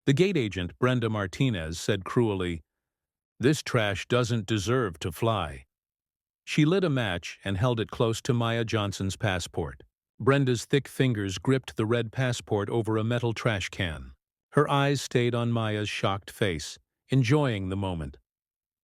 The gate agent, Brenda Martinez, said cruelly, "This trash doesn't deserve to fly." She lit a match and held it close to Maya Johnson's passport. Brenda's thick fingers gripped the red passport over a metal trash can. Her eyes stayed on Maya's shocked face, enjoying the moment.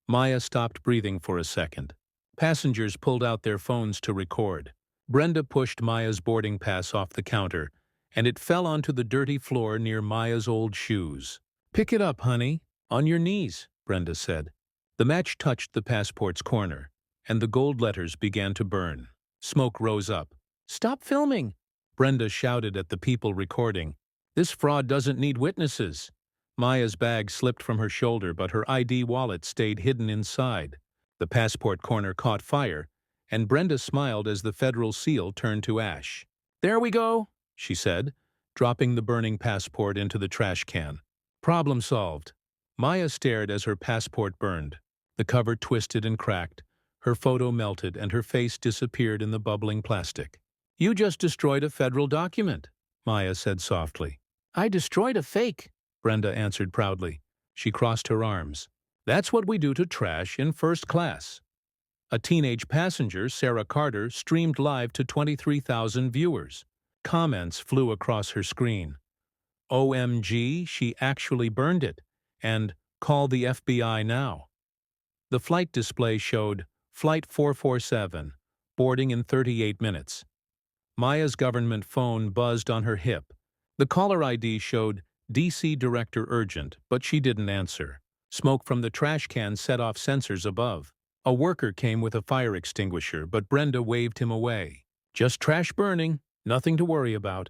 Maya stopped breathing for a second. Passengers pulled out their phones to record. Brenda pushed Maya's boarding pass off the counter, and it fell onto the dirty floor near Maya's old shoes. "Pick it up, honey. On your knees," Brenda said. The match touched the passport's corner, and the gold letters began to burn. Smoke rose up. "Stop filming!" Brenda shouted at the people recording. "This fraud doesn't need witnesses." Maya's bag slipped from her shoulder, but her ID wallet stayed hidden inside. The passport corner caught fire, and Brenda smiled as the federal seal turned to ash. "There we go," she said, dropping the burning passport into the trash can. "Problem solved." Maya stared as her passport burned. The cover twisted and cracked, her photo melted, and her face disappeared in the bubbling plastic. "You just destroyed a federal document," Maya said softly. "I destroyed a fake," Brenda answered proudly. She crossed her arms. "That's what we do to trash in first class." A teenage passenger, Sarah Carter, streamed live to 23,000 viewers. Comments flew across her screen. "OMG, she actually burned it," and "Call the FBI now." The flight display showed Flight 447, boarding in 38 minutes. Maya's government phone buzzed on her hip. The caller ID showed DC Director Urgent, but she didn't answer. Smoke from the trash can set off sensors above. A worker came with a fire extinguisher, but Brenda waved him away. "Just trash burning, nothing to worry about."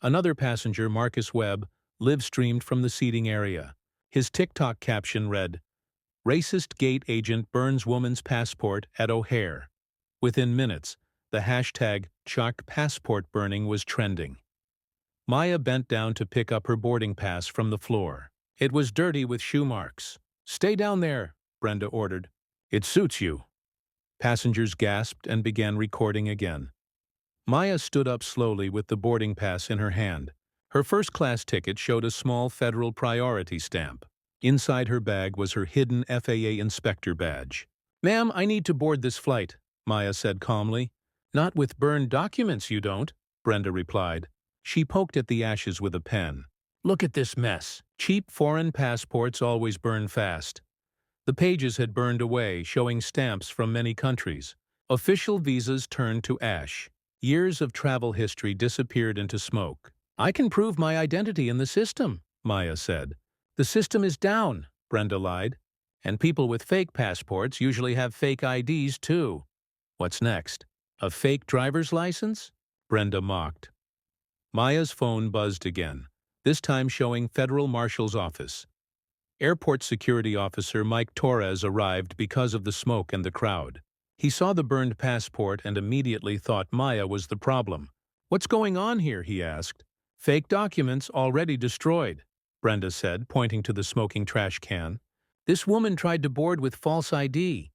Another passenger, Marcus Webb, live-streamed from the seating area. His TikTok caption read, "Racist gate agent burns woman's passport at O'Hare." Within minutes, the hashtag #Chalk passport burning was trending. Maya bent down to pick up her boarding pass from the floor. It was dirty with shoe marks. "Stay down there," Brenda ordered. "It suits you." Passengers gasped and began recording again. Maya stood up slowly with the boarding pass in her hand. Her first-class ticket showed a small federal priority stamp. Inside her bag was her hidden FAA inspector badge. "Ma'am, I need to board this flight," Maya said calmly. "Not with burned documents, you don't," Brenda replied. She poked at the ashes with a pen. "Look at this mess. Cheap foreign passports always burn fast." The pages had burned away, showing stamps from many countries. Official visas turned to ash. Years of travel history disappeared into smoke. "I can prove my identity in the system," Maya said. "The system is down," Brenda lied. "And people with fake passports usually have fake IDs too." "What's next? A fake driver's license?" Brenda mocked. Maya's phone buzzed again, this time showing Federal Marshal's office. Airport security officer Mike Torres arrived because of the smoke and the crowd. He saw the burned passport and immediately thought Maya was the problem. "What's going on here?" he asked. "Fake documents already destroyed," Brenda said, pointing to the smoking trash can. "This woman tried to board with false ID."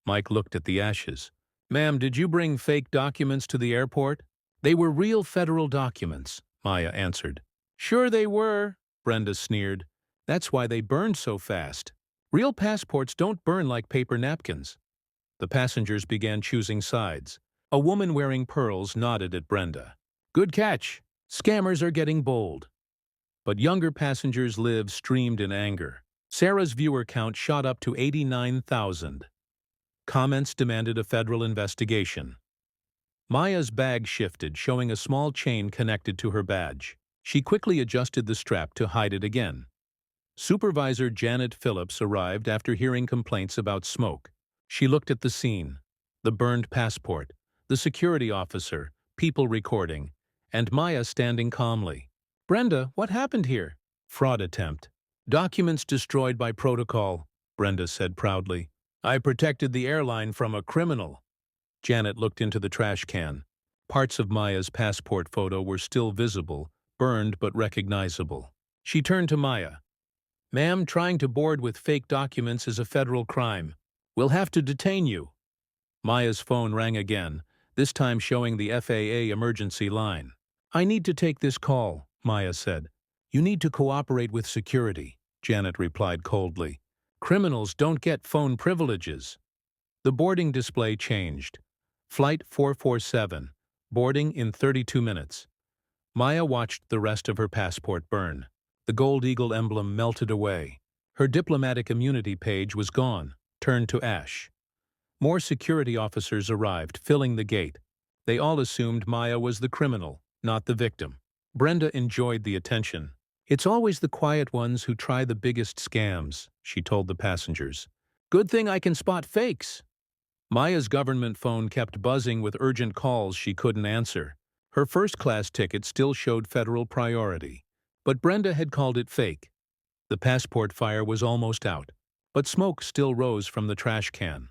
Mike looked at the ashes. "Ma'am, did you bring fake documents to the airport?" "They were real federal documents," Maya answered. "Sure they were," Brenda sneered. "That's why they burned so fast. Real passports don't burn like paper napkins." The passengers began choosing sides. A woman wearing pearls nodded at Brenda. "Good catch. Scammers are getting bold." But younger passengers streamed in anger. Sarah's viewer count shot up to 89,000. Comments demanded a federal investigation. Maya's bag shifted, showing a small chain connected to her badge. She quickly adjusted the strap to hide it again. Supervisor Janet Phillips arrived after hearing complaints about smoke. She looked at the scene, the burned passport, the security officer, people recording, and Maya standing calmly. "Brenda, what happened here?" "Fraud attempt. Documents destroyed by protocol," Brenda said proudly. "I protected the airline from a criminal." Janet looked into the trash can. Parts of Maya's passport photo were still visible, burned but recognizable. She turned to Maya. "Ma'am, trying to board with fake documents is a federal crime. We'll have to detain you." Maya's phone rang again, this time showing the FAA emergency line. "I need to take this call," Maya said. You need to cooperate with security, Janet replied coldly. Criminals don't get phone privileges. The boarding display changed. Flight 447, boarding in 32 minutes. Maya watched the rest of her passport burn. The gold eagle emblem melted away. Her diplomatic immunity page was gone, turned to ash. More security officers arrived, filling the gate. They all assumed Maya was the criminal, not the victim. Brenda enjoyed the attention. It's always the quiet ones who try the biggest scams, she told the passengers. Good thing I can spot fakes. Maya's government phone kept buzzing with urgent calls she couldn't answer. Her first-class ticket still showed federal priority, but Brenda had called it fake. The passport fire was almost out, but smoke still rose from the trash can.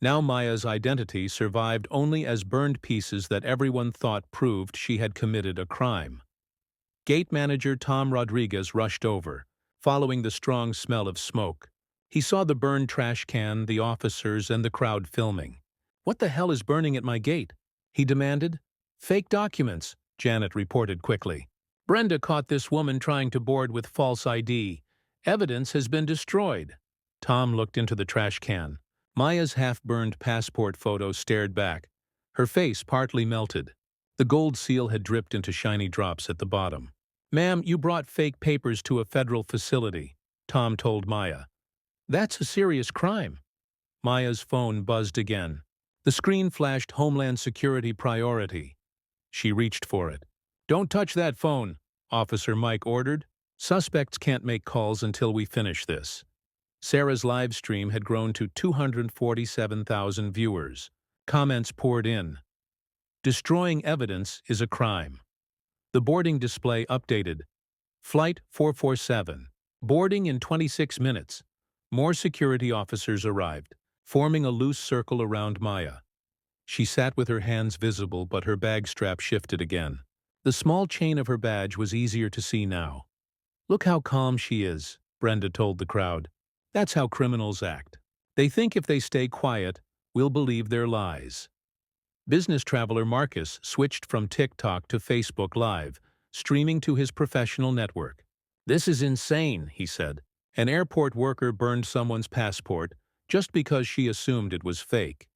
Now Maya's identity survived only as burned pieces that everyone thought proved she had committed a crime. Gate manager Tom Rodriguez rushed over, following the strong smell of smoke. He saw the burned trash can, the officers, and the crowd filming. What the hell is burning at my gate? He demanded. Fake documents, Janet reported quickly. Brenda caught this woman trying to board with false ID. Evidence has been destroyed. Tom looked into the trash can. Maya's half-burned passport photo stared back, her face partly melted. The gold seal had dripped into shiny drops at the bottom. Ma'am, you brought fake papers to a federal facility, Tom told Maya. That's a serious crime. Maya's phone buzzed again. The screen flashed Homeland Security priority. She reached for it. Don't touch that phone, Officer Mike ordered. Suspects can't make calls until we finish this. Sarah's live stream had grown to 247,000 viewers. Comments poured in. Destroying evidence is a crime. The boarding display updated. Flight 447. Boarding in 26 minutes. More security officers arrived, forming a loose circle around Maya. She sat with her hands visible, but her bag strap shifted again. The small chain of her badge was easier to see now. Look how calm she is, Brenda told the crowd. That's how criminals act. They think if they stay quiet, we'll believe their lies. Business traveler Marcus switched from TikTok to Facebook Live, streaming to his professional network. This is insane, he said. An airport worker burned someone's passport just because she assumed it was fake.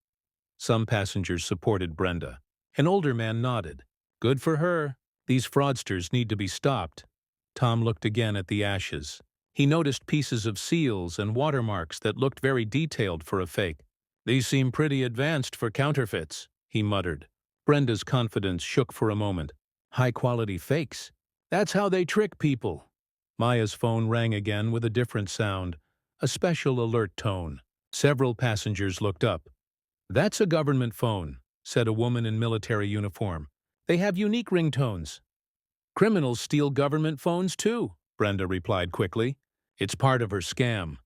Some passengers supported Brenda. An older man nodded. Good for her. These fraudsters need to be stopped. Tom looked again at the ashes. He noticed pieces of seals and watermarks that looked very detailed for a fake. These seem pretty advanced for counterfeits, he muttered. Brenda's confidence shook for a moment. High-quality fakes. That's how they trick people. Maya's phone rang again with a different sound, a special alert tone. Several passengers looked up. That's a government phone, said a woman in military uniform. They have unique ringtones. Criminals steal government phones too, Brenda replied quickly. It's part of her scam.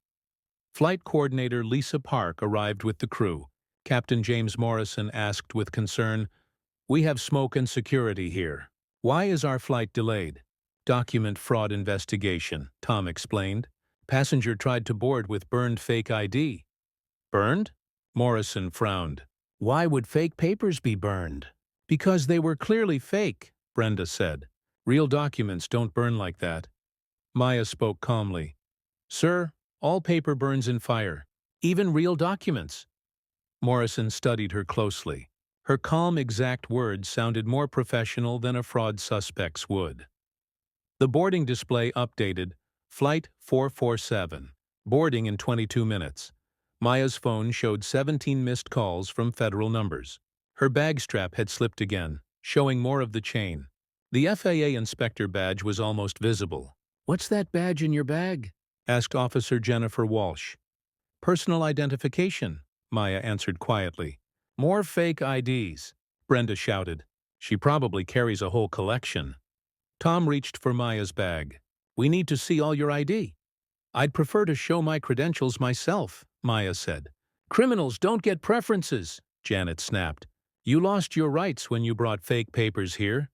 Flight coordinator Lisa Park arrived with the crew. Captain James Morrison asked with concern, We have smoke and security here. Why is our flight delayed? Document fraud investigation, Tom explained. Passenger tried to board with burned fake ID. Burned? Morrison frowned. Why would fake papers be burned? Because they were clearly fake, Brenda said. Real documents don't burn like that. Maya spoke calmly. Sir, all paper burns in fire, even real documents. Morrison studied her closely. Her calm, exact words sounded more professional than a fraud suspect's would. The boarding display updated. Flight 447. Boarding in 22 minutes. Maya's phone showed 17 missed calls from federal numbers. Her bag strap had slipped again, showing more of the chain. The FAA inspector badge was almost visible. What's that badge in your bag? Asked Officer Jennifer Walsh. Personal identification, Maya answered quietly. More fake IDs, Brenda shouted. She probably carries a whole collection. Tom reached for Maya's bag. We need to see all your ID. I'd prefer to show my credentials myself, Maya said. Criminals don't get preferences, Janet snapped. You lost your rights when you brought fake papers here.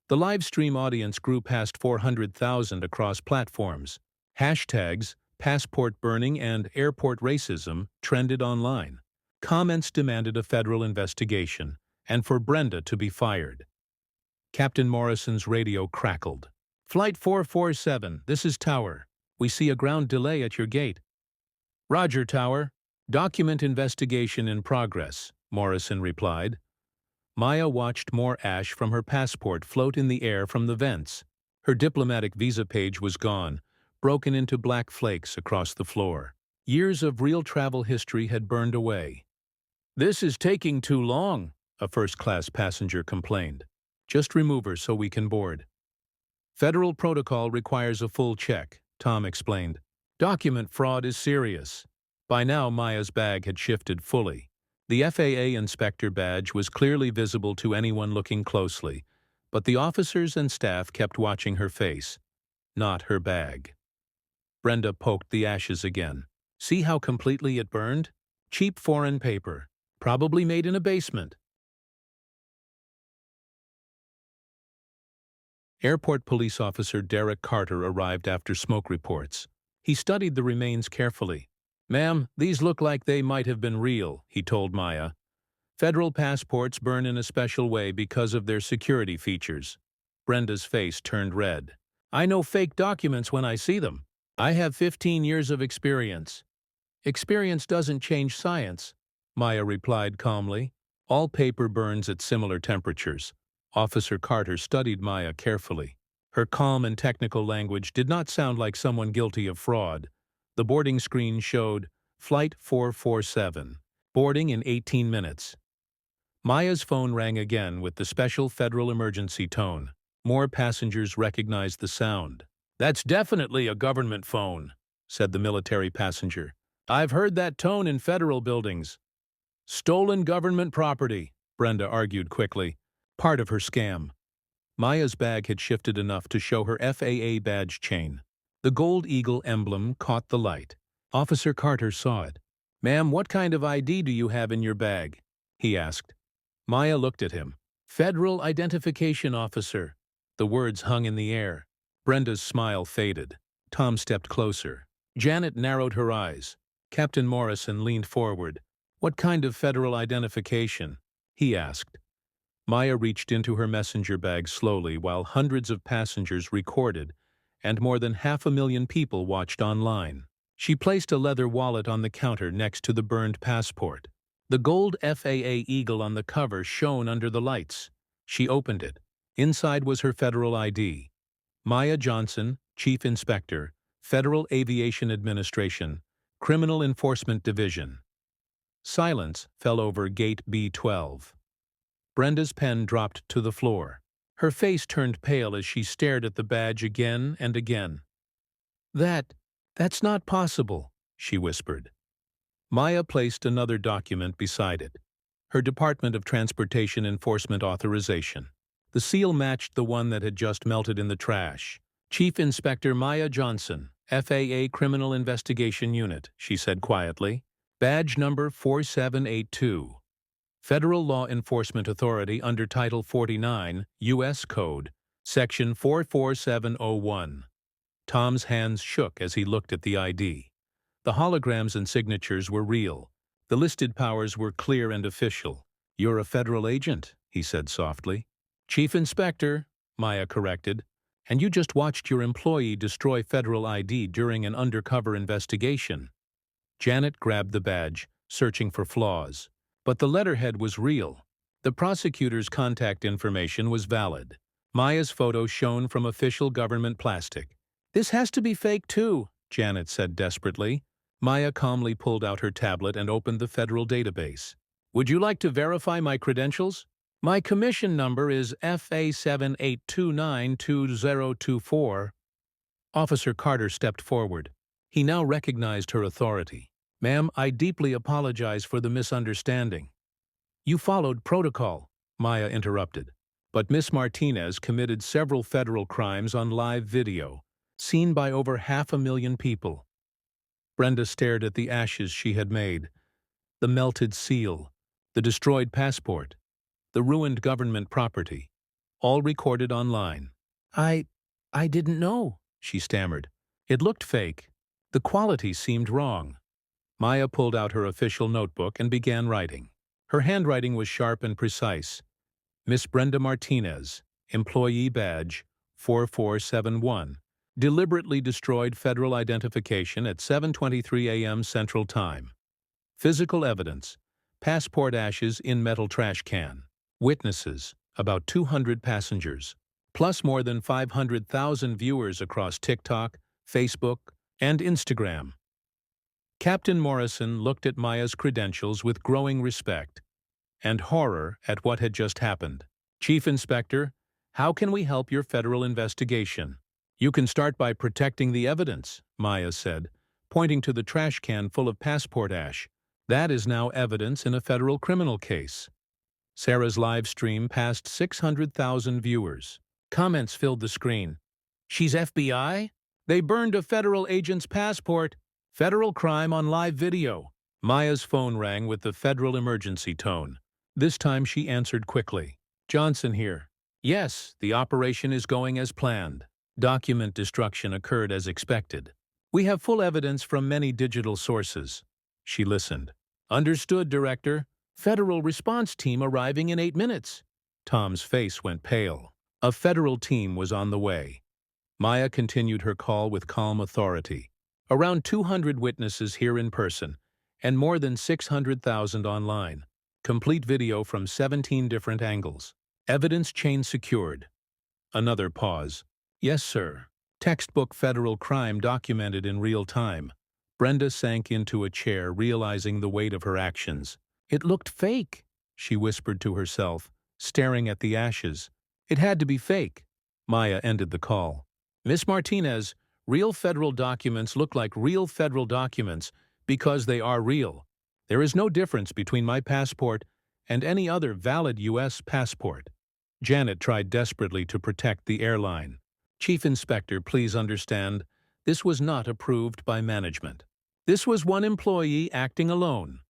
The live stream audience grew past 400,000 across platforms. Hashtags, passport burning and airport racism trended online. Comments demanded a federal investigation and for Brenda to be fired. Captain Morrison's radio crackled. Flight 447, this is Tower. We see a ground delay at your gate. Roger, Tower. Document investigation in progress, Morrison replied. Maya watched more ash from her passport float in the air from the vents. Her diplomatic visa page was gone, broken into black flakes across the floor. Years of real travel history had burned away. This is taking too long, a first-class passenger complained. Just remove her so we can board. Federal protocol requires a full check, Tom explained. Document fraud is serious. By now, Maya's bag had shifted fully. The FAA inspector badge was clearly visible to anyone looking closely, but the officers and staff kept watching her face, not her bag. Brenda poked the ashes again. See how completely it burned? Cheap foreign paper, probably made in a basement. Airport police officer Derek Carter arrived after smoke reports. He studied the remains carefully. Ma'am, these look like they might have been real, he told Maya. Federal passports burn in a special way because of their security features. Brenda's face turned red. I know fake documents when I see them. I have 15 years of experience. Experience doesn't change science, Maya replied calmly. All paper burns at similar temperatures. Officer Carter studied Maya carefully. Her calm and technical language did not sound like someone guilty of fraud. The boarding screen showed Flight 447, boarding in 18 minutes. Maya's phone rang again with the special federal emergency tone. More passengers recognized the sound. That's definitely a government phone, said the military passenger. I've heard that tone in federal buildings. Stolen government property, Brenda argued quickly. Part of her scam. Maya's bag had shifted enough to show her FAA badge chain. The gold eagle emblem caught the light. Officer Carter saw it. Ma'am, what kind of ID do you have in your bag? He asked. Maya looked at him. Federal Identification Officer. The words hung in the air. Brenda's smile faded. Tom stepped closer. Janet narrowed her eyes. Captain Morrison leaned forward. What kind of federal identification? He asked. Maya reached into her messenger bag slowly while hundreds of passengers recorded and more than 500,000 people watched online. She placed a leather wallet on the counter next to the burned passport. The gold FAA eagle on the cover shone under the lights. She opened it. Inside was her federal ID. Maya Johnson, Chief Inspector, Federal Aviation Administration, Criminal Enforcement Division. Silence fell over Gate B12. Brenda's pen dropped to the floor. Her face turned pale as she stared at the badge again and again. That's not possible, she whispered. Maya placed another document beside it. Her Department of Transportation Enforcement Authorization. The seal matched the one that had just melted in the trash. Chief Inspector Maya Johnson, FAA Criminal Investigation Unit, she said quietly. Badge number 4782. Federal Law Enforcement Authority under Title 49, U.S. Code, Section 44701. Tom's hands shook as he looked at the ID. The holograms and signatures were real. The listed powers were clear and official. You're a federal agent, he said softly. Chief Inspector, Maya corrected, and you just watched your employee destroy federal ID during an undercover investigation. Janet grabbed the badge, searching for flaws. But the letterhead was real. The prosecutor's contact information was valid. Maya's photo shone from official government plastic. This has to be fake too, Janet said desperately. Maya calmly pulled out her tablet and opened the federal database. Would you like to verify my credentials? My commission number is FA78292024. Officer Carter stepped forward. He now recognized her authority. Ma'am, I deeply apologize for the misunderstanding. You followed protocol, Maya interrupted. But Miss Martinez committed several federal crimes on live video, seen by over 500,000 people. Brenda stared at the ashes she had made. The melted seal, the destroyed passport, the ruined government property, all recorded online. I didn't know, she stammered. It looked fake. The quality seemed wrong. Maya pulled out her official notebook and began writing. Her handwriting was sharp and precise. Miss Brenda Martinez, employee badge 4471, deliberately destroyed federal identification at 7:23 a.m. Central Time. Physical evidence: passport ashes in metal trash can. Witnesses: about 200 passengers, plus more than 500,000 viewers across TikTok, Facebook, and Instagram. Captain Morrison looked at Maya's credentials with growing respect and horror at what had just happened. "Chief Inspector, how can we help your federal investigation?" "You can start by protecting the evidence," Maya said, pointing to the trash can full of passport ash. "That is now evidence in a federal criminal case." Sarah's live stream passed 600,000 viewers. Comments filled the screen. "She's FBI? They burned a federal agent's passport. Federal crime on live video." Maya's phone rang with the federal emergency tone. This time she answered quickly. "Johnson here. Yes, the operation is going as planned. Document destruction occurred as expected. We have full evidence from many digital sources." She listened. "Understood, Director. Federal response team arriving in 8 minutes." Tom's face went pale. A federal team was on the way. Maya continued her call with calm authority. "Around 200 witnesses here in person, and more than 600,000 online. Complete video from 17 different angles. Evidence chain secured." Another pause. "Yes, sir. Textbook federal crime documented in real time." Brenda sank into a chair, realizing the weight of her actions. "It looked fake," she whispered to herself, staring at the ashes. "It had to be fake." Maya ended the call. "Miss Martinez, real federal documents look like real federal documents because they are real. There is no difference between my passport and any other valid U.S. passport." Janet tried desperately to protect the airline. "Chief Inspector, please understand, this was not approved by management. This was one employee acting alone."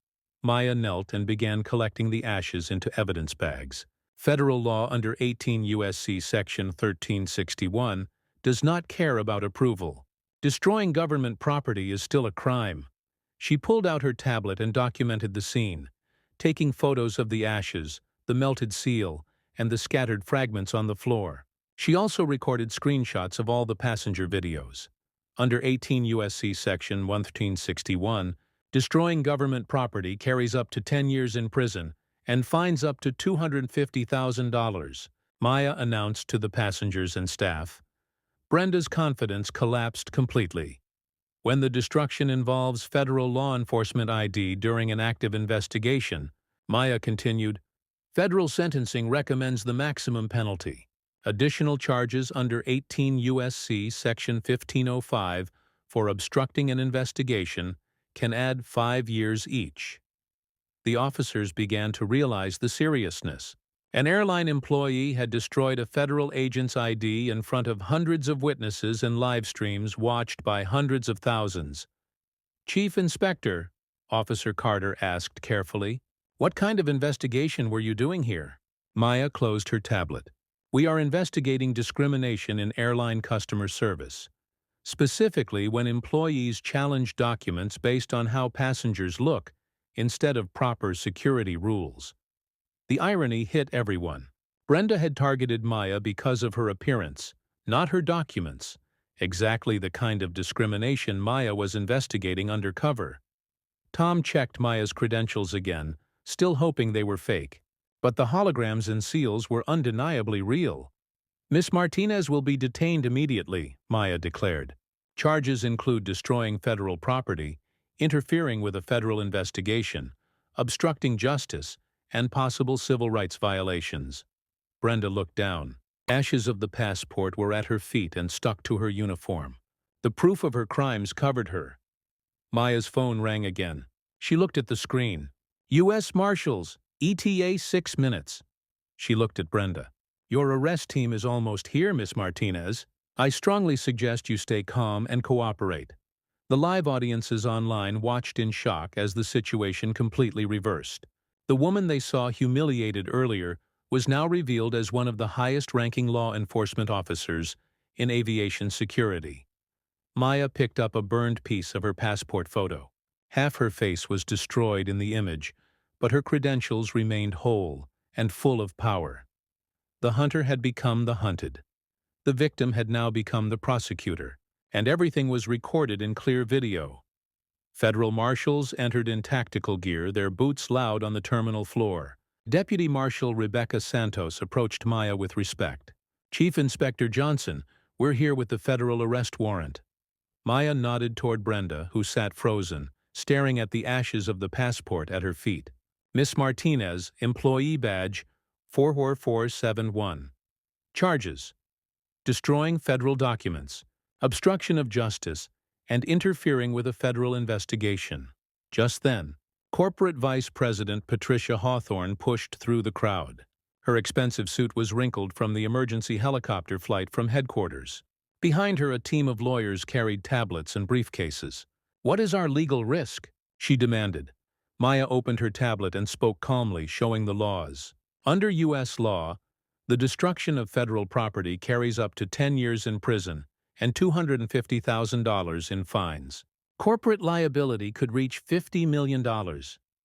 Maya knelt and began collecting the ashes into evidence bags. Federal law under 18 U.S.C. Section 1361 does not care about approval. Destroying government property is still a crime. She pulled out her tablet and documented the scene, taking photos of the ashes, the melted seal, and the scattered fragments on the floor. She also recorded screenshots of all the passenger videos. Under 18 U.S.C. Section 1361, destroying government property carries up to 10 years in prison and fines up to $250,000, Maya announced to the passengers and staff. Brenda's confidence collapsed completely. When the destruction involves federal law enforcement ID during an active investigation, Maya continued, "Federal sentencing recommends the maximum penalty. Additional charges under 18 U.S.C. Section 1505 for obstructing an investigation can add 5 years each." The officers began to realize the seriousness. An airline employee had destroyed a federal agent's ID in front of hundreds of witnesses and live streams watched by hundreds of thousands. "Chief Inspector," Officer Carter asked carefully, "what kind of investigation were you doing here?" Maya closed her tablet. "We are investigating discrimination in airline customer service. Specifically when employees challenge documents based on how passengers look instead of proper security rules." The irony hit everyone. Brenda had targeted Maya because of her appearance, not her documents, exactly the kind of discrimination Maya was investigating undercover. Tom checked Maya's credentials again, still hoping they were fake. But the holograms and seals were undeniably real. "Miss Martinez will be detained immediately," Maya declared. Charges include destroying federal property, interfering with a federal investigation, obstructing justice, and possible civil rights violations. Brenda looked down. Ashes of the passport were at her feet and stuck to her uniform. The proof of her crimes covered her. Maya's phone rang again. She looked at the screen. "U.S. Marshals, ETA 6 minutes. She looked at Brenda. "Your arrest team is almost here, Miss Martinez. I strongly suggest you stay calm and cooperate." The live audiences online watched in shock as the situation completely reversed. The woman they saw humiliated earlier was now revealed as one of the highest-ranking law enforcement officers in aviation security. Maya picked up a burned piece of her passport photo. Half her face was destroyed in the image, but her credentials remained whole and full of power. The hunter had become the hunted. The victim had now become the prosecutor, and everything was recorded in clear video. Federal marshals entered in tactical gear, their boots loud on the terminal floor. Deputy Marshal Rebecca Santos approached Maya with respect. "Chief Inspector Johnson, we're here with the federal arrest warrant." Maya nodded toward Brenda, who sat frozen, staring at the ashes of the passport at her feet. "Miss Martinez, employee badge 44471. Charges: destroying federal documents, obstruction of justice, and interfering with a federal investigation." Just then, Corporate Vice President Patricia Hawthorne pushed through the crowd. Her expensive suit was wrinkled from the emergency helicopter flight from headquarters. Behind her, a team of lawyers carried tablets and briefcases. "What is our legal risk?" she demanded. Maya opened her tablet and spoke calmly, showing the laws. Under U.S. law, the destruction of federal property carries up to 10 years in prison and $250,000 in fines. Corporate liability could reach $50 million.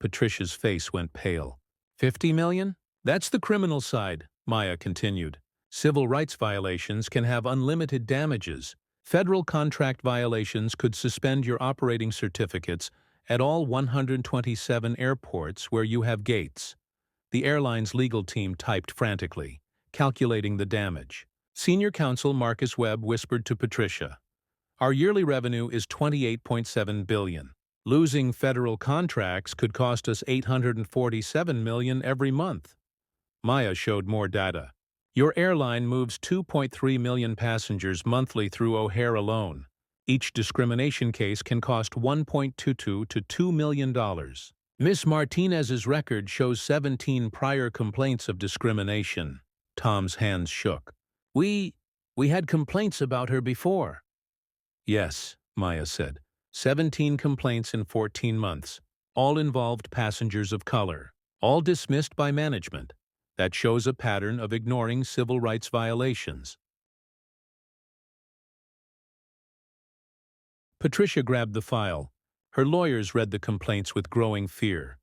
Patricia's face went pale. "$50 million? That's the criminal side," Maya continued. "Civil rights violations can have unlimited damages. Federal contract violations could suspend your operating certificates at all 127 airports where you have gates." The airline's legal team typed frantically, calculating the damage. Senior counsel Marcus Webb whispered to Patricia, "Our yearly revenue is $28.7 billion. Losing federal contracts could cost us $847 million every month." Maya showed more data. "Your airline moves 2.3 million passengers monthly through O'Hare alone. Each discrimination case can cost $1.22 to $2 million. Miss Martinez's record shows 17 prior complaints of discrimination." Tom's hands shook. We had complaints about her before." "Yes," Maya said. 17 complaints in 14 months. All involved passengers of color. All dismissed by management. That shows a pattern of ignoring civil rights violations." Patricia grabbed the file. Her lawyers read the complaints with growing fear.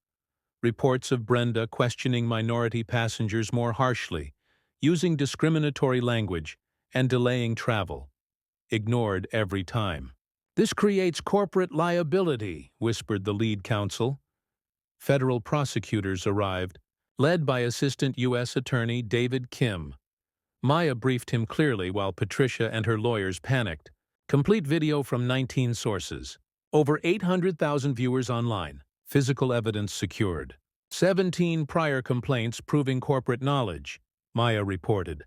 Reports of Brenda questioning minority passengers more harshly, using discriminatory language, and delaying travel. Ignored every time. "This creates corporate liability," whispered the lead counsel. Federal prosecutors arrived, led by Assistant U.S. Attorney David Kim. Maya briefed him clearly while Patricia and her lawyers panicked. Complete video from 19 sources. Over 800,000 viewers online. Physical evidence secured. 17 prior complaints proving corporate knowledge, Maya reported.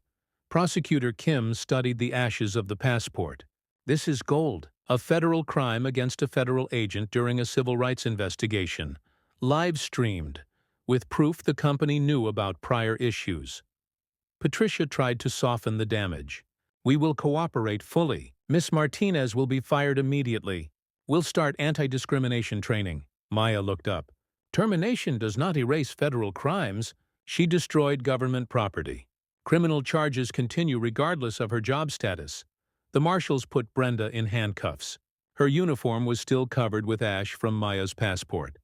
Prosecutor Kim studied the ashes of the passport. "This is gold. A federal crime against a federal agent during a civil rights investigation. Live-streamed, with proof the company knew about prior issues." Patricia tried to soften the damage. "We will cooperate fully. Miss Martinez will be fired immediately. We'll start anti-discrimination training." Maya looked up. "Termination does not erase federal crimes. She destroyed government property. Criminal charges continue regardless of her job status." The marshals put Brenda in handcuffs. Her uniform was still covered with ash from Maya's passport.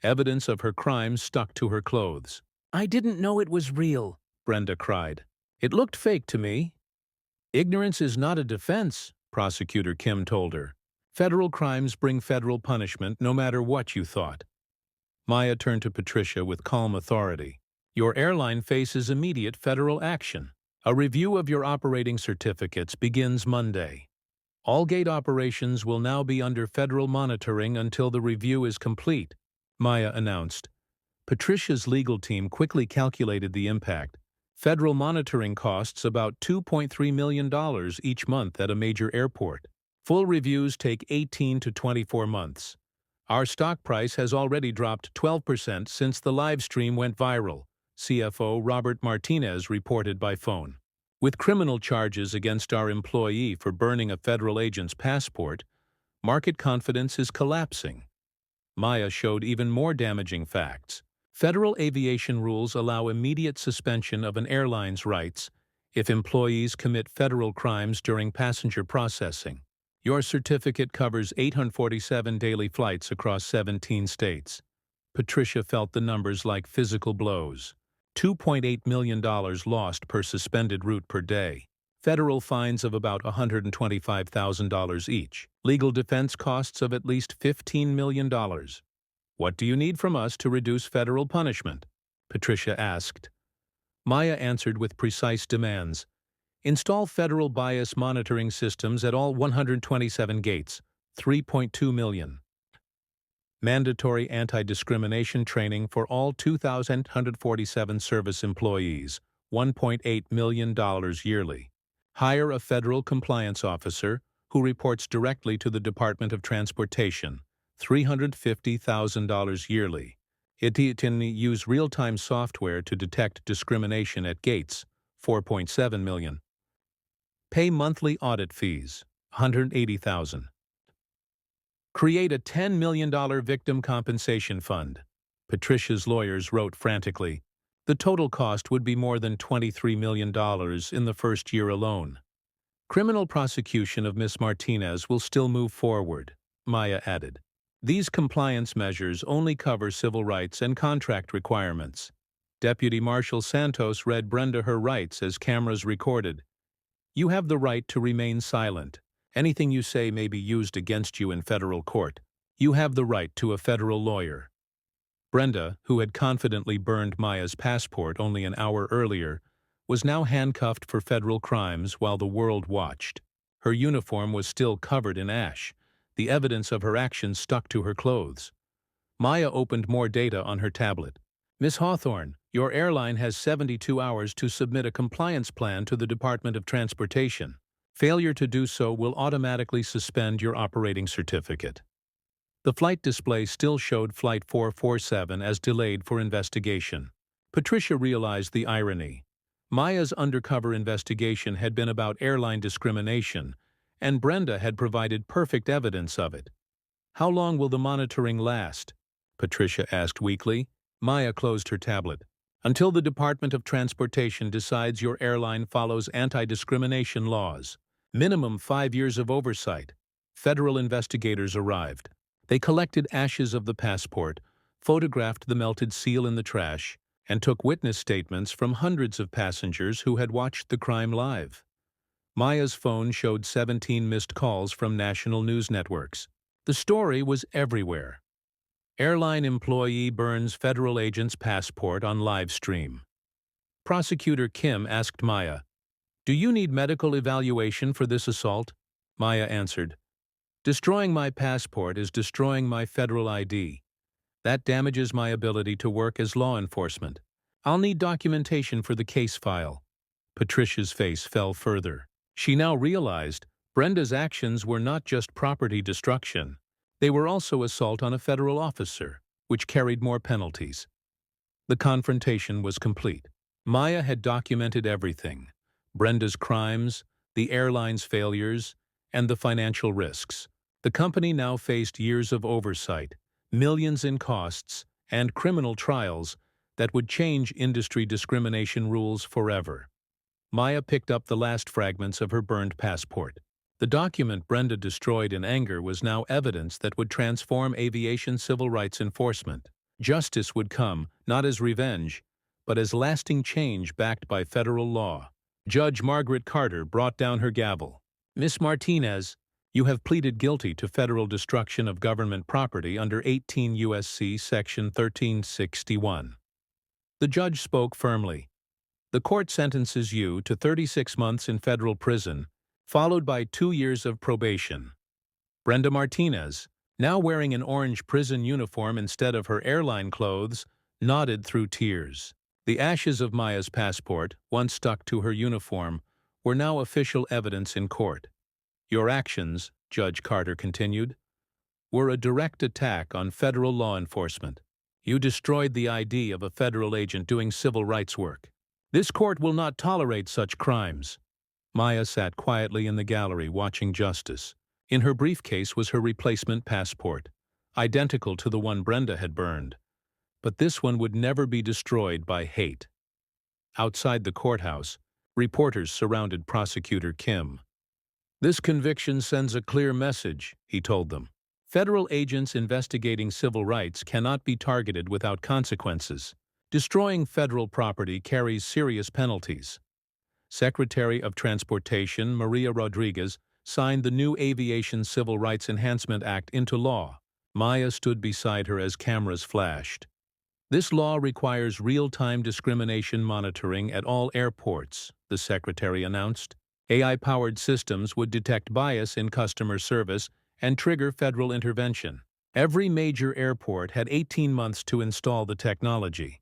Evidence of her crimes stuck to her clothes. "I didn't know it was real," Brenda cried. "It looked fake to me." "Ignorance is not a defense," Prosecutor Kim told her. "Federal crimes bring federal punishment no matter what you thought." Maya turned to Patricia with calm authority. "Your airline faces immediate federal action. A review of your operating certificates begins Monday. All gate operations will now be under federal monitoring until the review is complete," Maya announced. Patricia's legal team quickly calculated the impact. Federal monitoring costs about $2.3 million each month at a major airport. Full reviews take 18 to 24 months. "Our stock price has already dropped 12% since the live stream went viral," CFO Robert Martinez reported by phone. "With criminal charges against our employee for burning a federal agent's passport, market confidence is collapsing." Maya showed even more damaging facts. Federal aviation rules allow immediate suspension of an airline's rights if employees commit federal crimes during passenger processing. Your certificate covers 847 daily flights across 17 states. Patricia felt the numbers like physical blows. $2.8 million lost per suspended route per day. federal fines of about $125,000 each, legal defense costs of at least $15 million. What do you need from us to reduce federal punishment? Patricia asked. Maya answered with precise demands. Install federal bias monitoring systems at all 127 gates, $3.2 million. Mandatory anti-discrimination training for all 2,147 service employees, $1.8 million yearly. Hire a federal compliance officer who reports directly to the Department of Transportation, $350,000 yearly. Use real-time software to detect discrimination at gates, $4.7 million. Pay monthly audit fees, $180,000. Create a $10 million victim compensation fund. Patricia's lawyers wrote frantically. The total cost would be more than $23 million in the first year alone. Criminal prosecution of Miss Martinez will still move forward, Maya added. These compliance measures only cover civil rights and contract requirements. Deputy Marshal Santos read Brenda her rights as cameras recorded. You have the right to remain silent. Anything you say may be used against you in federal court. You have the right to a federal lawyer. Brenda, who had confidently burned Maya's passport only an hour earlier, was now handcuffed for federal crimes while the world watched. Her uniform was still covered in ash. The evidence of her actions stuck to her clothes. Maya opened more data on her tablet. Miss Hawthorne, your airline has 72 hours to submit a compliance plan to the Department of Transportation. Failure to do so will automatically suspend your operating certificate. The flight display still showed Flight 447 as delayed for investigation. Patricia realized the irony. Maya's undercover investigation had been about airline discrimination, and Brenda had provided perfect evidence of it. How long will the monitoring last? Patricia asked weakly. Maya closed her tablet. Until the Department of Transportation decides your airline follows anti-discrimination laws. Minimum 5 years of oversight. Federal investigators arrived. They collected ashes of the passport, photographed the melted seal in the trash, and took witness statements from hundreds of passengers who had watched the crime live. Maya's phone showed 17 missed calls from national news networks. The story was everywhere. Airline employee burns federal agent's passport on live stream. Prosecutor Kim asked Maya, "Do you need medical evaluation for this assault?" Maya answered, "Destroying my passport is destroying my federal ID. That damages my ability to work as law enforcement. I'll need documentation for the case file." Patricia's face fell further. She now realized Brenda's actions were not just property destruction. They were also assault on a federal officer, which carried more penalties. The confrontation was complete. Maya had documented everything: Brenda's crimes, the airline's failures, and the financial risks. The company now faced years of oversight, millions in costs, and criminal trials that would change industry discrimination rules forever. Maya picked up the last fragments of her burned passport. The document Brenda destroyed in anger was now evidence that would transform aviation civil rights enforcement. Justice would come, not as revenge, but as lasting change backed by federal law. Judge Margaret Carter brought down her gavel. "Miss Martinez, you have pleaded guilty to federal destruction of government property under 18 U.S.C. Section 1361. The judge spoke firmly. The court sentences you to 36 months in federal prison, followed by 2 years of probation. Brenda Martinez, now wearing an orange prison uniform instead of her airline clothes, nodded through tears. The ashes of Maya's passport, once stuck to her uniform, were now official evidence in court. Your actions, Judge Carter continued, were a direct attack on federal law enforcement. You destroyed the ID of a federal agent doing civil rights work. This court will not tolerate such crimes." Maya sat quietly in the gallery watching justice. In her briefcase was her replacement passport, identical to the one Brenda had burned. But this one would never be destroyed by hate. Outside the courthouse, reporters surrounded Prosecutor Kim. "This conviction sends a clear message," he told them. "Federal agents investigating civil rights cannot be targeted without consequences. Destroying federal property carries serious penalties. Secretary of Transportation Maria Rodriguez signed the new Aviation Civil Rights Enhancement Act into law. Maya stood beside her as cameras flashed. This law requires real-time discrimination monitoring at all airports, the secretary announced. AI-powered systems would detect bias in customer service and trigger federal intervention. Every major airport had 18 months to install the technology.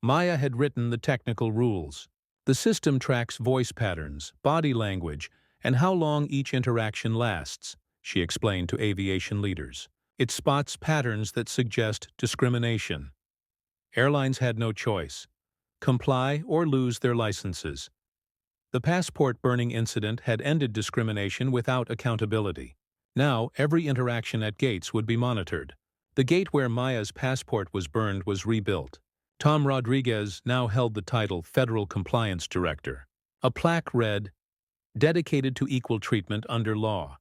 Maya had written the technical rules. The system tracks voice patterns, body language, and how long each interaction lasts, she explained to aviation leaders. It spots patterns that suggest discrimination. Airlines had no choice: comply or lose their licenses. The passport burning incident had ended discrimination without accountability. Now, every interaction at gates would be monitored. The gate where Maya's passport was burned was rebuilt. Tom Rodriguez now held the title Federal Compliance Director. A plaque read, "Dedicated to equal treatment under law."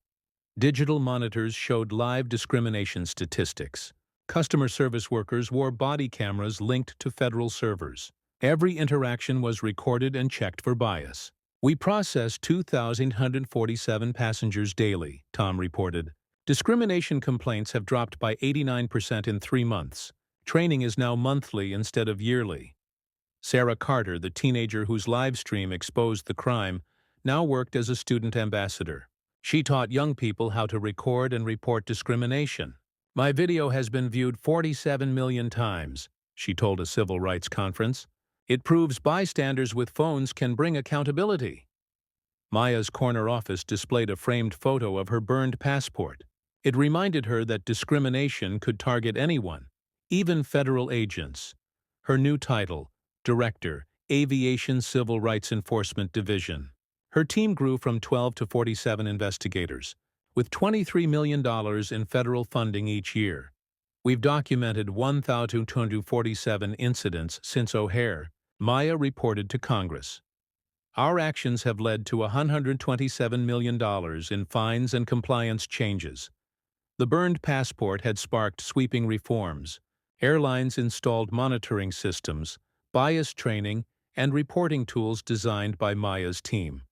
Digital monitors showed live discrimination statistics. Customer service workers wore body cameras linked to federal servers. Every interaction was recorded and checked for bias. "We process 2,147 passengers daily," Tom reported. "Discrimination complaints have dropped by 89% in 3 months. Training is now monthly instead of yearly." Sarah Carter, the teenager whose live stream exposed the crime, now worked as a student ambassador. She taught young people how to record and report discrimination. "My video has been viewed 47 million times," she told a civil rights conference. "It proves bystanders with phones can bring accountability." Maya's corner office displayed a framed photo of her burned passport. It reminded her that discrimination could target anyone, even federal agents. Her new title, Director, Aviation Civil Rights Enforcement Division. Her team grew from 12 to 47 investigators, with $23 million in federal funding each year. "We've documented 1,247 incidents since O'Hare," Maya reported to Congress. "Our actions have led to $127 million in fines and compliance changes." The burned passport had sparked sweeping reforms. Airlines installed monitoring systems, bias training, and reporting tools designed by Maya's team.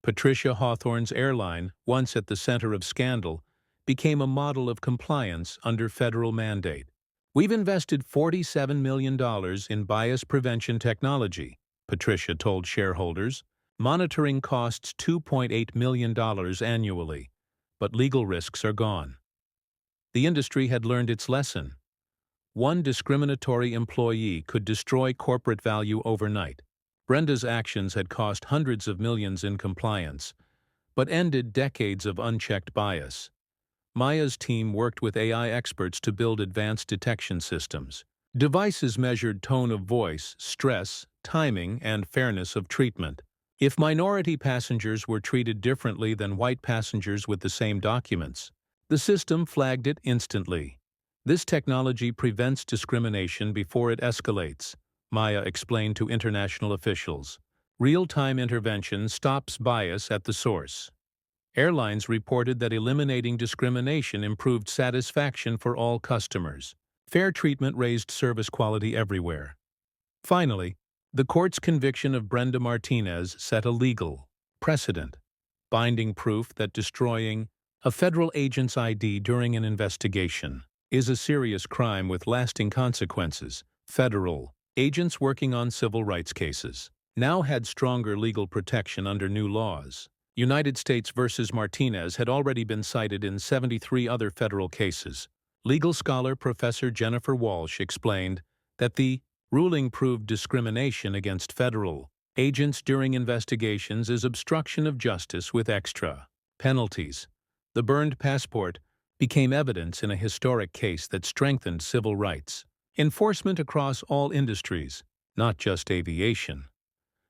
Patricia Hawthorne's airline, once at the center of scandal, became a model of compliance under federal mandate. "We've invested $47 million in bias prevention technology," Patricia told shareholders. "Monitoring costs $2.8 million annually, but legal risks are gone." The industry had learned its lesson. One discriminatory employee could destroy corporate value overnight. Brenda's actions had cost hundreds of millions in compliance, but ended decades of unchecked bias. Maya's team worked with AI experts to build advanced detection systems. Devices measured tone of voice, stress, timing, and fairness of treatment. If minority passengers were treated differently than white passengers with the same documents, the system flagged it instantly. "This technology prevents discrimination before it escalates," Maya explained to international officials. "Real-time intervention stops bias at the source." Airlines reported that eliminating discrimination improved satisfaction for all customers. Fair treatment raised service quality everywhere. Finally, the court's conviction of Brenda Martinez set a legal precedent, binding proof that destroying a federal agent's ID during an investigation is a serious crime with lasting consequences. Federal agents working on civil rights cases now had stronger legal protection under new laws. United States versus Martinez had already been cited in 73 other federal cases. Legal scholar Professor Jennifer Walsh explained that the ruling proved discrimination against federal agents during investigations is obstruction of justice with extra penalties. The burned passport became evidence in a historic case that strengthened civil rights enforcement across all industries, not just aviation.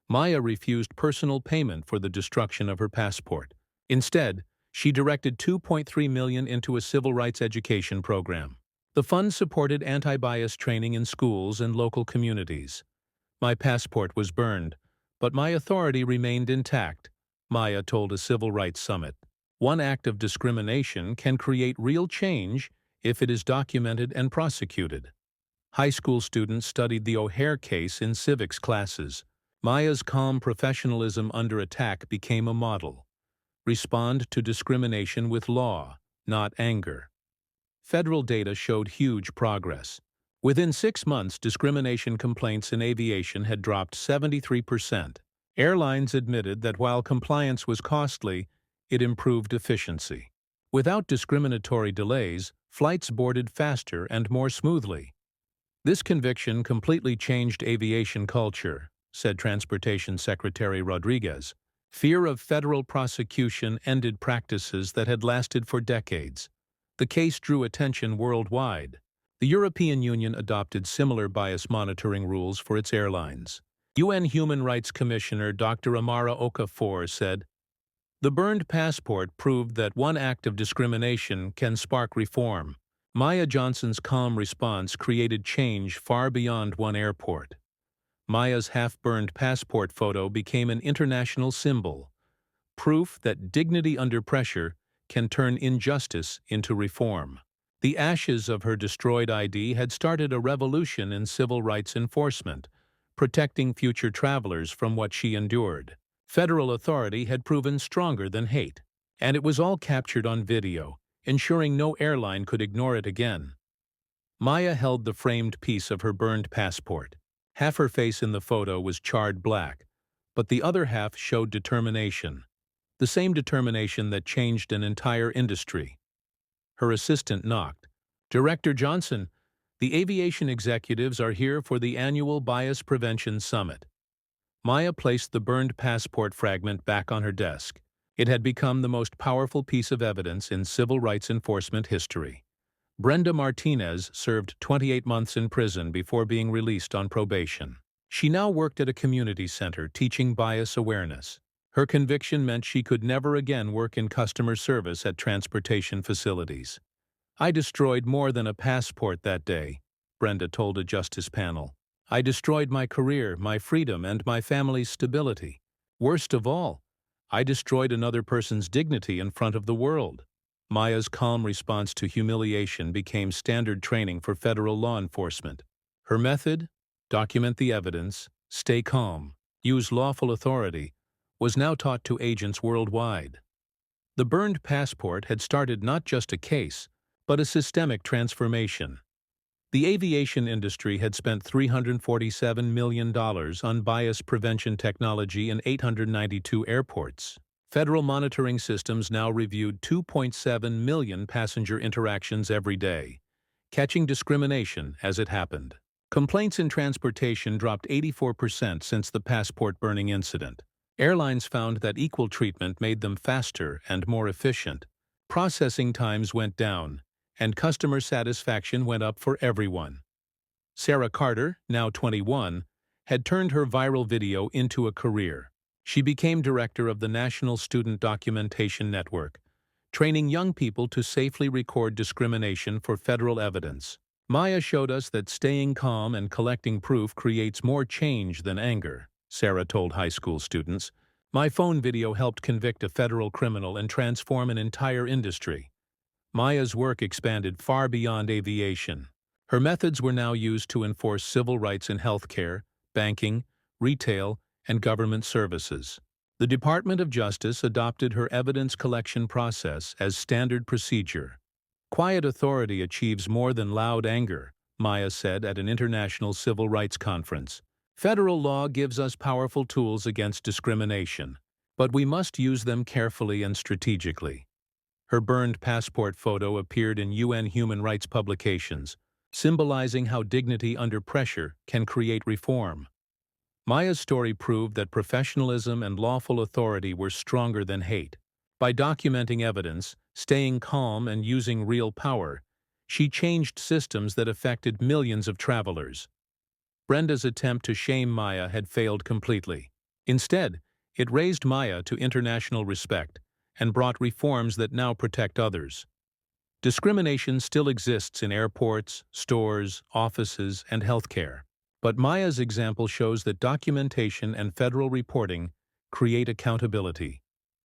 Maya refused personal payment for the destruction of her passport. Instead, she directed $2.3 million into a civil rights education program. The fund supported anti-bias training in schools and local communities. "My passport was burned, but my authority remained intact," Maya told a civil rights summit. "One act of discrimination can create real change if it is documented and prosecuted." High school students studied the O'Hare case in civics classes. Maya's calm professionalism under attack became a model. Respond to discrimination with law, not anger. Federal data showed huge progress. Within 6 months, discrimination complaints in aviation had dropped 73%. Airlines admitted that while compliance was costly, it improved efficiency. Without discriminatory delays, flights boarded faster and more smoothly. This conviction completely changed aviation culture, said Transportation Secretary Rodriguez. Fear of federal prosecution ended practices that had lasted for decades. The case drew attention worldwide. The European Union adopted similar bias monitoring rules for its airlines. UN Human Rights Commissioner Dr. Amara Okafor said, "The burned passport proved that one act of discrimination can spark reform." Maya Johnson's calm response created change far beyond one airport. Maya's half-burned passport photo became an international symbol, proof that dignity under pressure can turn injustice into reform. The ashes of her destroyed ID had started a revolution in civil rights enforcement, protecting future travelers from what she endured. Federal authority had proven stronger than hate, and it was all captured on video, ensuring no airline could ignore it again. Maya held the framed piece of her burned passport. Half her face in the photo was charred black, but the other half showed determination. The same determination that changed an entire industry. Her assistant knocked. "Director Johnson, the aviation executives are here for the annual Bias Prevention Summit." Maya placed the burned passport fragment back on her desk. It had become the most powerful piece of evidence in civil rights enforcement history. Brenda Martinez served 28 months in prison before being released on probation. She now worked at a community center teaching bias awareness. Her conviction meant she could never again work in customer service at transportation facilities. "I destroyed more than a passport that day," Brenda told a justice panel. "I destroyed my career, my freedom, and my family's stability. Worst of all, I destroyed another person's dignity in front of the world." Maya's calm response to humiliation became standard training for federal law enforcement. Her method, document the evidence, stay calm, use lawful authority, was now taught to agents worldwide. The burned passport had started not just a case, but a systemic transformation. The aviation industry had spent $347 million on bias prevention technology in 892 airports. Federal monitoring systems now reviewed 2.7 million passenger interactions every day, catching discrimination as it happened. Complaints in transportation dropped 84% since the passport burning incident. Airlines found that equal treatment made them faster and more efficient. Processing times went down, and customer satisfaction went up for everyone. Sarah Carter, now 21, had turned her viral video into a career. She became director of the National Student Documentation Network, training young people to safely record discrimination for federal evidence. Maya showed us that staying calm and collecting proof creates more change than anger, Sarah told high school students. "My phone video helped convict a federal criminal and transform an entire industry." Maya's work expanded far beyond aviation. Her methods were now used to enforce civil rights in healthcare, banking, retail, and government services. The Department of Justice adopted her evidence collection process as standard procedure. "Quiet authority achieves more than loud anger," Maya said at an international civil rights conference. "Federal law gives us powerful tools against discrimination, but we must use them carefully and strategically." Her burned passport photo appeared in UN human rights publications, symbolizing how dignity under pressure can create reform. Maya's story proved that professionalism and lawful authority were stronger than hate. By documenting evidence, staying calm, and using real power, she changed systems that affected millions of travelers. Brenda's attempt to shame Maya had failed completely. Instead, it raised Maya to international respect and brought reforms that now protect others. Discrimination still exists in airports, stores, offices, and healthcare. But Maya's example shows that documentation and federal reporting create accountability.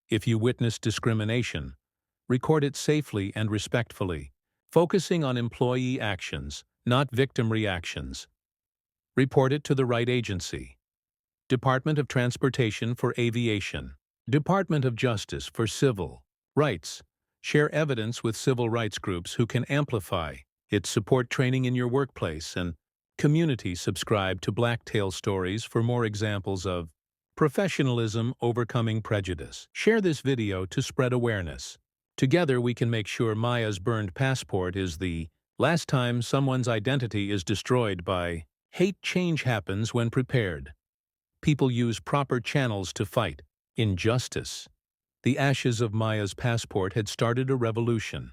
If you witness discrimination, record it safely and respectfully, focusing on employee actions, not victim reactions. Report it to the right agency. Department of Transportation for Aviation. Department of Justice for Civil Rights. Share evidence with civil rights groups who can amplify its support training in your workplace, and community. Subscribe to Blacktail Stories for more examples of professionalism overcoming prejudice. Share this video to spread awareness. Together we can make sure Maya's burned passport is the last time someone's identity is destroyed by hate. Change happens when prepared. People use proper channels to fight injustice. The ashes of Maya's passport had started a revolution.